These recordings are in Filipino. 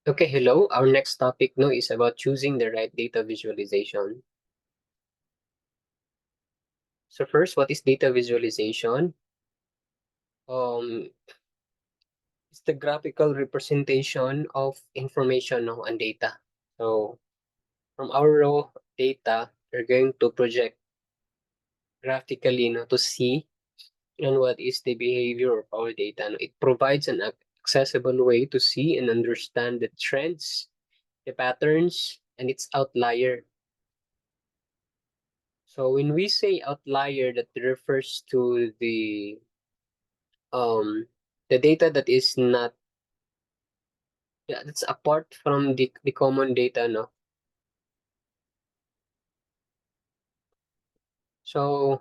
Okay, hello. Our next topic now is about choosing the right data visualization. So first, what is data visualization? Um, it's the graphical representation of information no, and data. So from our raw data, we're going to project graphically no, to see and what is the behavior of our data. No. It provides an accessible way to see and understand the trends, the patterns, and its outlier. So when we say outlier, that refers to um the data that is not, yeah, that's apart from the common data, no? So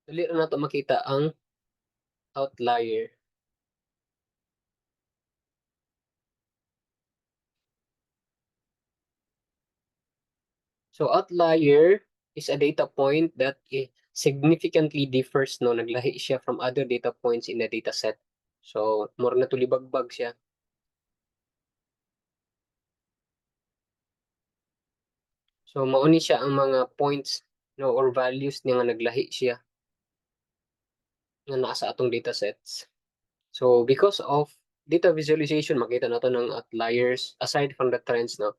dali na nato makita ang outlier. So outlier is a data point that significantly differs, no, naglahi siya from other data points in the data set. So more na tulibagbag siya. So mao ni siya ang mga points, no, or values niya nga naglahi siya nga naa sa atong data sets. So because of data visualization, makita nato ng outliers aside from the trends, no,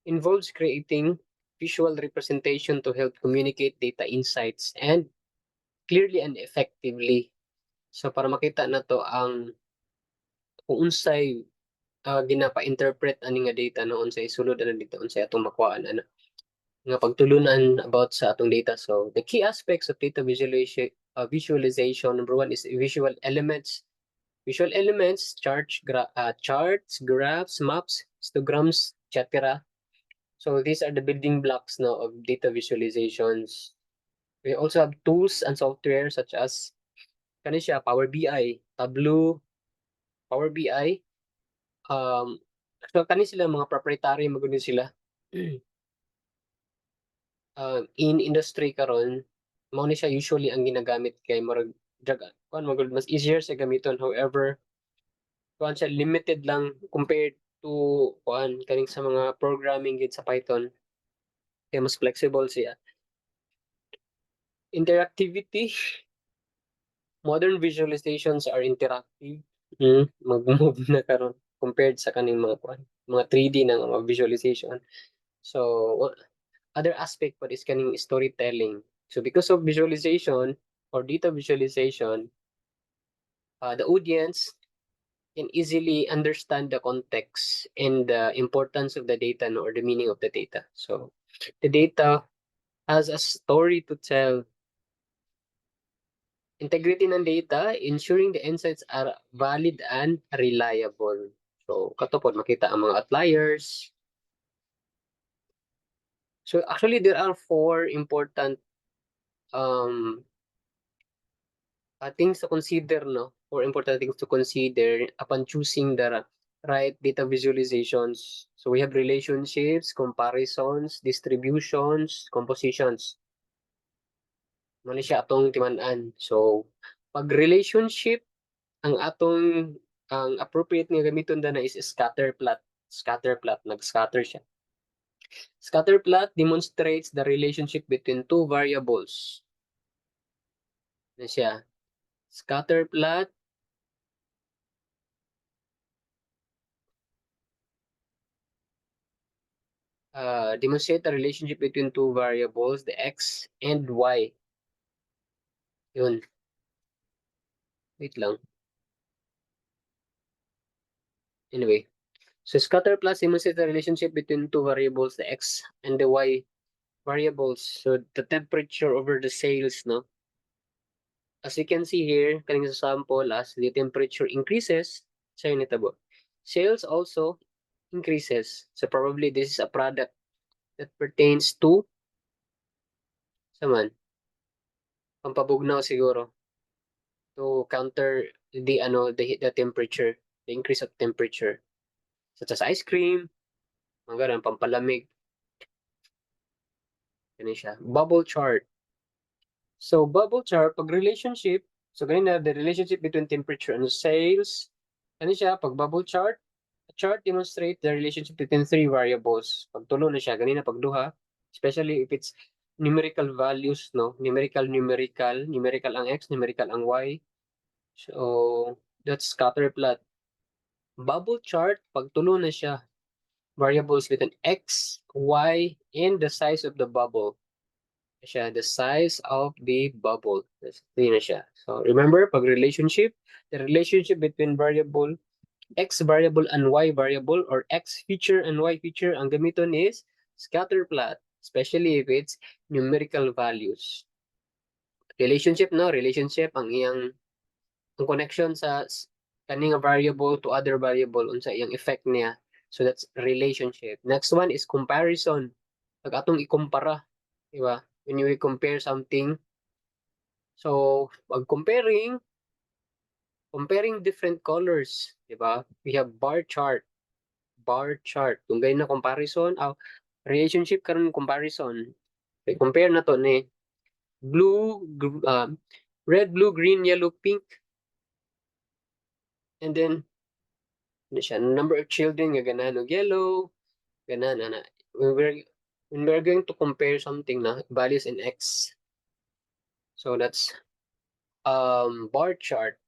involves creating visual representation to help communicate data insights and clearly and effectively. So para makita nato ang kung unsay ginapa-interpret ani nga data no, unsay sulod ana dito, unsay atong makuhaan ana nga pagtulunan about sa atong data. So the key aspects of data visualization, number one is visual elements. Visual elements, charts, graphs, maps, histograms, etc. So these are the building blocks now of data visualizations. We also have tools and software such as kanisya, Power BI, Tableau, Power BI. So kani sila mga proprietary maguni sila. In industry karon, mao ni siya usually ang ginagamit kay murag kuan magud mas easier sa gamiton. However, kuan siya limited lang compared to kuan kaning sa mga programming gid sa Python, kaya mas flexible siya. Interactivity, modern visualizations are interactive. Mag-move na karon compared sa kaning mga kuan, mga 3D na mga visualization. So other aspect pa is kaning storytelling. So because of visualization or data visualization, the audience can easily understand the context and the importance of the data, no, or the meaning of the data. So the data has a story to tell. Integrity ng data, ensuring the insights are valid and reliable. So kato po makita ang mga outliers. So actually there are four important um things to consider, no, or important things to consider upon choosing the right data visualizations. So we have relationships, comparisons, distributions, compositions. Muna siya atong timan-an. So pag relationship, ang atong ang appropriate nga gamiton dana is scatter plot. Scatter plot, nag-scatter siya. Scatter plot demonstrates the relationship between two variables. Na siya. Scatter plot demonstrate the relationship between two variables, the x and y. Yun. Wait lang. Anyway. So scatter plot demonstrates the relationship between two variables, the x and the y variables. So the temperature over the sails, no? As you can see here, kaning sa sample, as the temperature increases, sa'yo nitabo. Sales also increases. So probably this is a product that pertains to saman, pampabugnaw siguro, to counter the temperature, the increase of temperature, such as ice cream, mga ganun, pampalamig, ganun siya. Bubble chart. So bubble chart, pag relationship, so ganun na, the relationship between temperature and sales, ano siya, pag bubble chart, chart demonstrate the relationship between three variables. Pag tulo na siya, ganina pag duha, especially if it's numerical values, no? Numerical ang x, numerical ang y. So, that's scatter plot. Bubble chart, pag tulo na siya, variables with an x, y, and the size of the bubble. Siya, the size of the bubble. That's na siya. So, remember, pag relationship, the relationship between variable x variable and y variable or x feature and y feature, ang gamiton is scatter plot, especially if it's numerical values. Relationship, no? Relationship, ang connection sa kaning variable to other variable, unsa iyang effect niya. So that's relationship. Next one is comparison. Pag atong ikumpara, di ba? When you compare something, so pag comparing different colors, di ba? We have bar chart. Kung ganyan na comparison, relationship karon comparison. Okay, compare na to ni red, blue, green, yellow, pink. And then ano siya, number of children nga ganan og yellow, ganan ana. When we're going to compare something na values in x. So that's bar chart.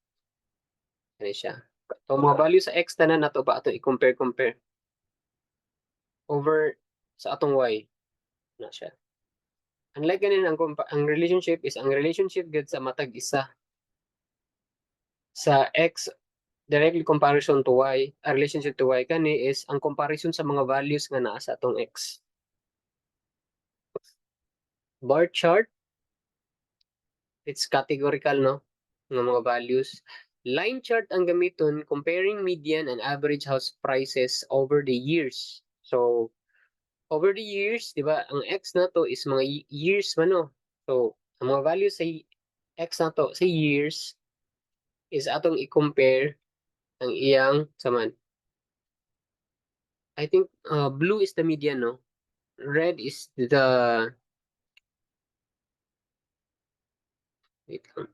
Ano siya. So mga values sa x tanan nato ba ato i-compare over sa atong y na siya. Unlike ganin ang relationship is ang relationship gud sa matag isa. Sa x directly comparison to y, a relationship to y kani is ang comparison sa mga values nga naa sa atong x. Bar chart, it's categorical, no? Ng mga values. Line chart ang gamiton comparing median and average house prices over the years. So, over the years, di ba, ang x na to is mga years man, no? So, ang mga values sa x na to sa years is atong i-compare ang iyang saman. I think blue is the median, no? Red is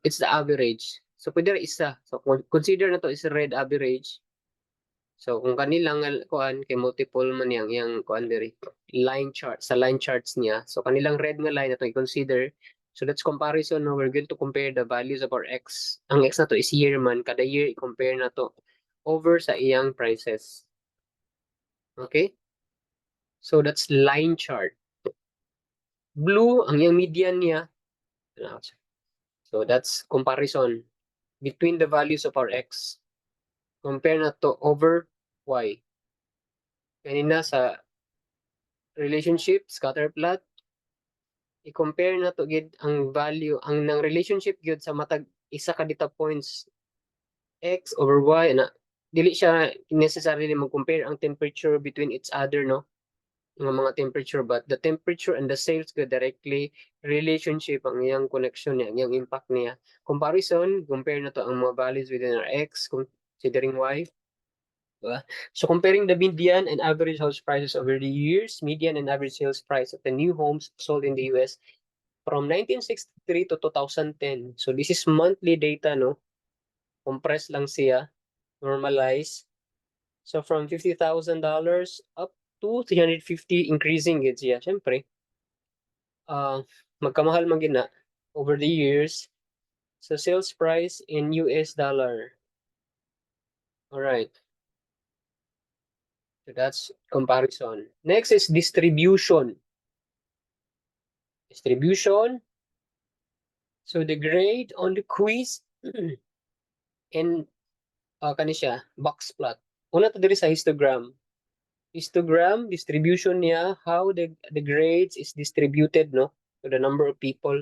it's the average. So, pwede rin isa. So, consider na to is red average. So, kung kanilang kuan kay multiple man yang kuan diri line chart sa line charts niya. So, kanilang red nga line na to i-consider. So, that's comparison. No? We're going to compare the values of our x. Ang x na to is year man. Kada year, i-compare na to over sa iyang prices. Okay? So, that's line chart. Blue, ang iyang median niya. So, that's comparison between the values of our x. Compare na to over y. Kanina sa relationship, scatter plot, i-compare na to gid ang value, ang nang relationship gyud sa matag isa ka data points x over y na dili siya necessarily mag-compare ang temperature between each other, no? Mga temperature, but the temperature and the sales go directly relationship ang iyang connection niya, ang iyang impact niya. Comparison, compare na to ang mga values within our x considering y. Diba? So comparing the median and average house prices over the years, median and average sales price of the new homes sold in the US from 1963 to 2010. So this is monthly data, no? Compressed lang siya, normalized. So from $50,000 up to 350 increasing gid siya. Syempre, magkamahal man gina over the years. So sales price in US dollar. All right. So that's comparison. Next is distribution. Distribution. So the grade on the quiz and kani siya, box plot. Una to diri sa histogram. Histogram, distribution niya, how the grades is distributed, no? So the number of people.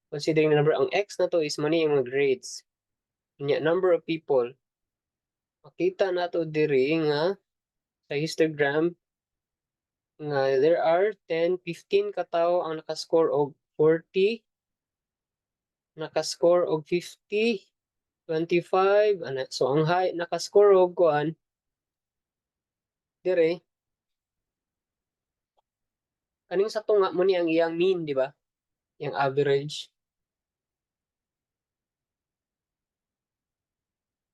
Considering the number, ang X na to is money yung mga grades. Nya, number of people. Makita na to diri nga sa histogram nga there are 10, 15 katawo ang nakascore og 40, nakascore og 50, 25, ana. So ang high nakascore og kuan dire kaning sa tunga mo ni ang iyang mean, di ba? Yung average.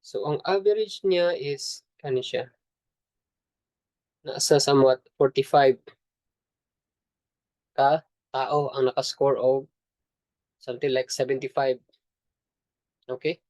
So ang average niya is kani siya. nasa somewhat 45 ka tao ang nakascore og something like 75. Okay?